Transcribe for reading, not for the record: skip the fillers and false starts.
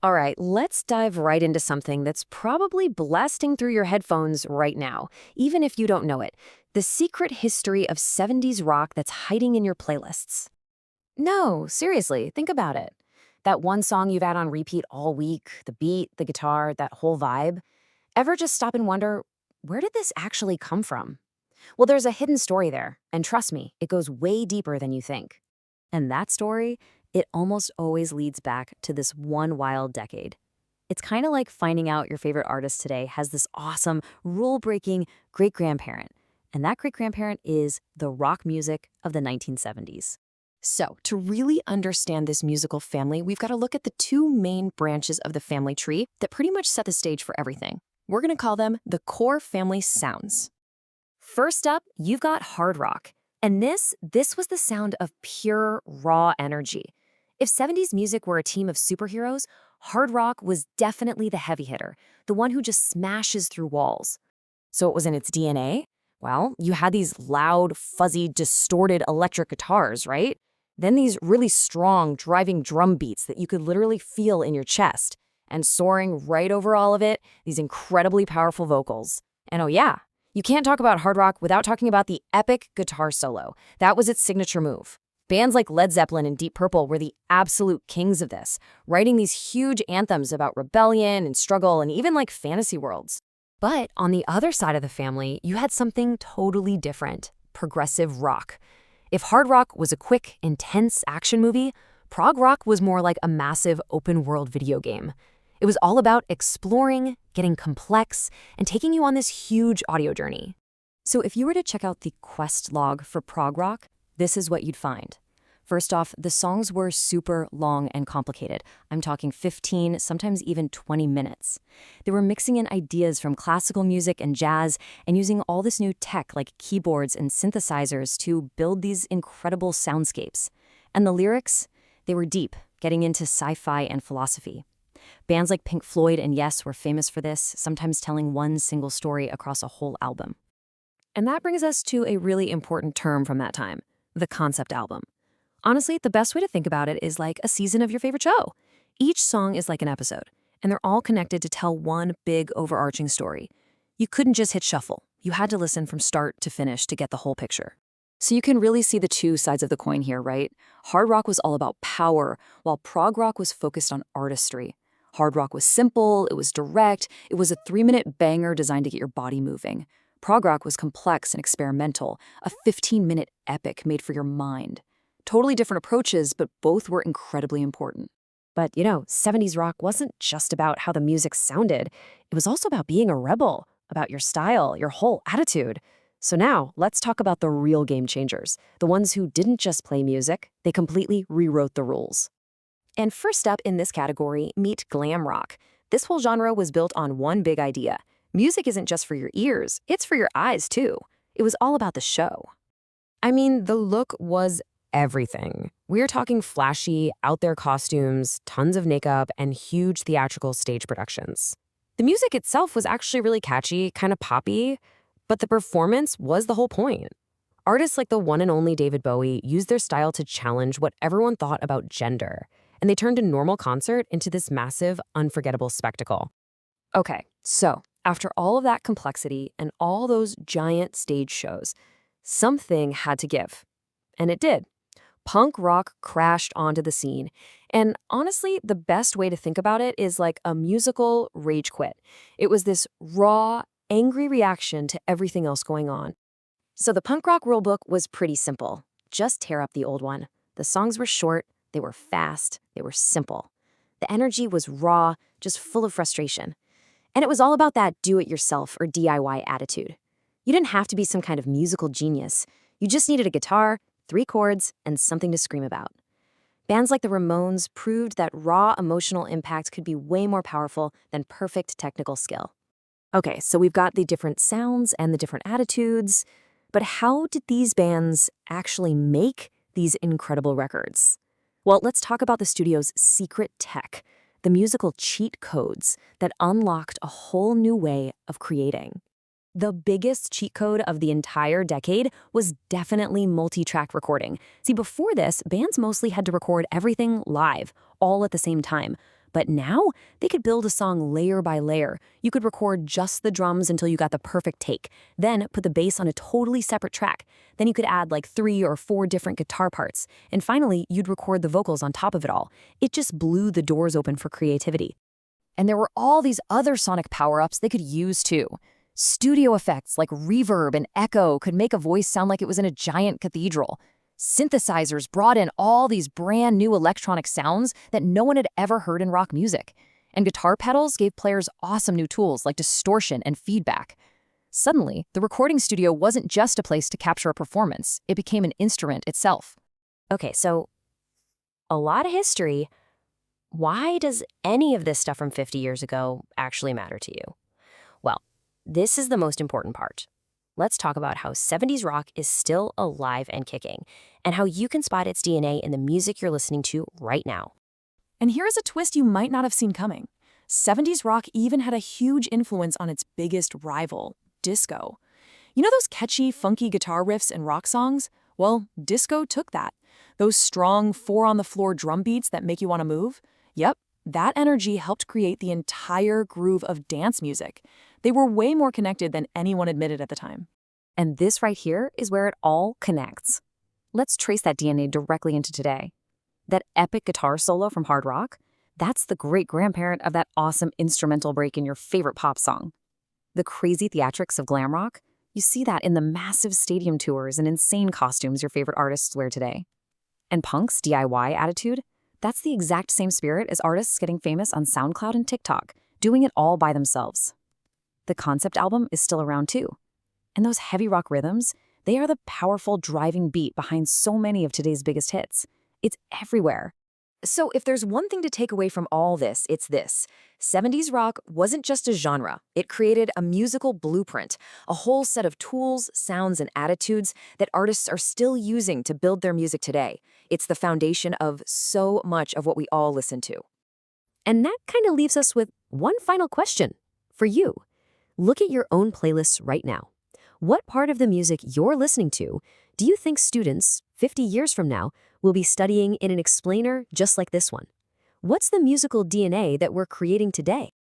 All right, let's dive right into something that's probably blasting through your headphones right now, even if you don't know it. The secret history of 70s rock that's hiding in your playlists. No, seriously, think about it. That one song you've had on repeat all week, the beat, the guitar, that whole vibe. Ever just stop and wonder, where did this actually come from? Well, there's a hidden story there, and trust me, it goes way deeper than you think. And that story, it almost always leads back to this one wild decade. It's kind of like finding out your favorite artist today has this awesome, rule-breaking great-grandparent. And that great-grandparent is the rock music of the 1970s. So, to really understand this musical family, we've got to look at the two main branches of the family tree that pretty much set the stage for everything. We're going to call them the core family sounds. First up, you've got hard rock. And this was the sound of pure, raw energy. If 70s music were a team of superheroes, hard rock was definitely the heavy hitter, the one who just smashes through walls. So it was in its DNA? Well, you had these loud, fuzzy, distorted electric guitars, right? Then these really strong, driving drum beats that you could literally feel in your chest. And soaring right over all of it, these incredibly powerful vocals. And oh yeah, you can't talk about hard rock without talking about the epic guitar solo. That was its signature move. Bands like Led Zeppelin and Deep Purple were the absolute kings of this, writing these huge anthems about rebellion and struggle and even like fantasy worlds. But on the other side of the family, you had something totally different, progressive rock. If hard rock was a quick, intense action movie, prog rock was more like a massive open-world video game. It was all about exploring, getting complex, and taking you on this huge audio journey. So if you were to check out the quest log for prog rock, this is what you'd find. First off, the songs were super long and complicated. I'm talking 15, sometimes even 20 minutes. They were mixing in ideas from classical music and jazz and using all this new tech like keyboards and synthesizers to build these incredible soundscapes. And the lyrics, they were deep, getting into sci-fi and philosophy. Bands like Pink Floyd and Yes were famous for this, sometimes telling one single story across a whole album. And that brings us to a really important term from that time, the concept album. Honestly, the best way to think about it is like a season of your favorite show. Each song is like an episode, and they're all connected to tell one big overarching story. You couldn't just hit shuffle. You had to listen from start to finish to get the whole picture. So you can really see the two sides of the coin here, right? Hard rock was all about power, while prog rock was focused on artistry. Hard rock was simple, it was direct, it was a 3-minute banger designed to get your body moving. Prog rock was complex and experimental, a 15-minute epic made for your mind. Totally different approaches, but both were incredibly important. But, 70s rock wasn't just about how the music sounded. It was also about being a rebel, about your style, your whole attitude. So now, let's talk about the real game changers, the ones who didn't just play music, they completely rewrote the rules. And first up in this category, meet glam rock. This whole genre was built on one big idea. Music isn't just for your ears, it's for your eyes too. It was all about the show. I mean, the look was everything. We're talking flashy, out-there costumes, tons of makeup, and huge theatrical stage productions. The music itself was actually really catchy, kind of poppy, but the performance was the whole point. Artists like the one and only David Bowie used their style to challenge what everyone thought about gender, and they turned a normal concert into this massive, unforgettable spectacle. Okay, so after all of that complexity and all those giant stage shows, something had to give. And it did. Punk rock crashed onto the scene. And honestly, the best way to think about it is like a musical rage quit. It was this raw, angry reaction to everything else going on. So the punk rock rulebook was pretty simple. Just tear up the old one. The songs were short, they were fast, they were simple. The energy was raw, just full of frustration. And it was all about that do-it-yourself or DIY attitude. You didn't have to be some kind of musical genius. You just needed a guitar, 3 chords, and something to scream about. Bands like the Ramones proved that raw emotional impact could be way more powerful than perfect technical skill. Okay, so we've got the different sounds and the different attitudes, but how did these bands actually make these incredible records? Well, let's talk about the studio's secret tech, the musical cheat codes that unlocked a whole new way of creating. The biggest cheat code of the entire decade was definitely multi-track recording. See, before this, bands mostly had to record everything live, all at the same time. But now, they could build a song layer by layer. You could record just the drums until you got the perfect take, then put the bass on a totally separate track. Then you could add like 3 or 4 different guitar parts. And finally, you'd record the vocals on top of it all. It just blew the doors open for creativity. And there were all these other sonic power-ups they could use too. Studio effects like reverb and echo could make a voice sound like it was in a giant cathedral. Synthesizers brought in all these brand new electronic sounds that no one had ever heard in rock music. And guitar pedals gave players awesome new tools like distortion and feedback. Suddenly, the recording studio wasn't just a place to capture a performance, it became an instrument itself. Okay, so a lot of history. Why does any of this stuff from 50 years ago actually matter to you? Well, this is the most important part. Let's talk about how 70s rock is still alive and kicking, and how you can spot its DNA in the music you're listening to right now. And here's a twist you might not have seen coming. 70s rock even had a huge influence on its biggest rival, disco. You know those catchy, funky guitar riffs in rock songs? Well, disco took that. Those strong, four-on-the-floor drum beats that make you want to move? Yep, that energy helped create the entire groove of dance music. They were way more connected than anyone admitted at the time. And this right here is where it all connects. Let's trace that DNA directly into today. That epic guitar solo from hard rock, that's the great-grandparent of that awesome instrumental break in your favorite pop song. The crazy theatrics of glam rock, you see that in the massive stadium tours and insane costumes your favorite artists wear today. And punk's DIY attitude, that's the exact same spirit as artists getting famous on SoundCloud and TikTok, doing it all by themselves. The concept album is still around too. And those heavy rock rhythms, they are the powerful driving beat behind so many of today's biggest hits. It's everywhere. So if there's one thing to take away from all this, it's this. 70s rock wasn't just a genre. It created a musical blueprint, a whole set of tools, sounds, and attitudes that artists are still using to build their music today. It's the foundation of so much of what we all listen to. And that kind of leaves us with one final question for you. Look at your own playlists right now. What part of the music you're listening to do you think students, 50 years from now, will be studying in an explainer just like this one? What's the musical DNA that we're creating today?